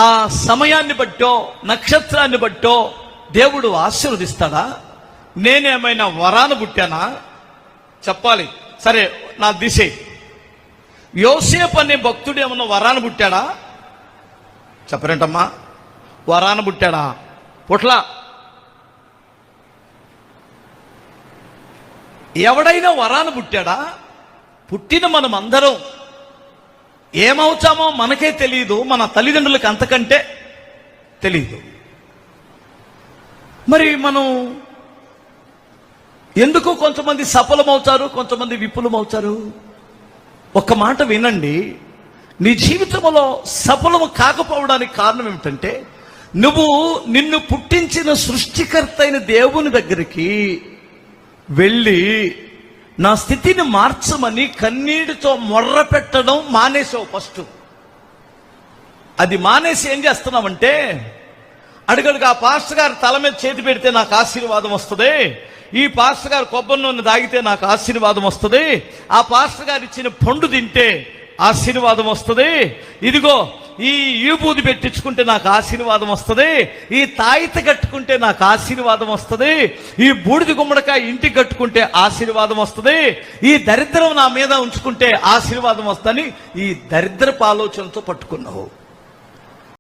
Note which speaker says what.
Speaker 1: ఆ సమయాన్ని బట్టో నక్షత్రాన్ని బట్టో దేవుడు ఆశీర్వదిస్తాడా? నేనేమైనా వరాన పుట్టానా? చెప్పాలి. సరే, నా దిశ యోసేపు అనే భక్తుడు ఏమన్నా వరాన పుట్టాడా? చెప్పరేంటమ్మా? వరాన పుట్టాడా? పుట్లా. ఎవడైనా వరాన పుట్టాడా? పుట్టిన మనం అందరం ఏమవుతామో మనకే తెలియదు, మన తల్లిదండ్రులకు అంతకంటే తెలియదు. మరి మనం ఎందుకు కొంతమంది సఫలమవుతారు, కొంతమంది విఫలమవుతారు? ఒక్క మాట వినండి. నీ జీవితంలో సఫలము కాకపోవడానికి కారణం ఏమిటంటే, నిన్ను పుట్టించిన సృష్టికర్త అయిన దేవుని దగ్గరికి వెళ్ళి నా స్థితిని మార్చమని కన్నీటితో మొర్ర పెట్టడం మానేసావు. ఫస్ట్ అది మానేసి ఏం చేస్తున్నామంటే, అడుగడుగు ఆ పాస్టర్ గారు తల మీద చేతి పెడితే నాకు ఆశీర్వాదం వస్తుంది, ఈ పాస్టర్ గారు కొబ్బరి నూనె తాగితే నాకు ఆశీర్వాదం వస్తుంది, ఆ పాస్టర్ గారు ఇచ్చిన పండు తింటే ఆశీర్వాదం వస్తుంది, ఇదిగో ఈ యూబూది పెట్టించుకుంటే నాకు ఆశీర్వాదం వస్తుంది, ఈ తాయిత కట్టుకుంటే నాకు ఆశీర్వాదం వస్తుంది, ఈ బూడిద గుమ్మడికాయ ఇంటికి కట్టుకుంటే ఆశీర్వాదం వస్తుంది, ఈ దరిద్రం నా మీద ఉంచుకుంటే ఆశీర్వాదం వస్తుందని ఈ దరిద్రపు ఆలోచనతో పట్టుకున్నావు.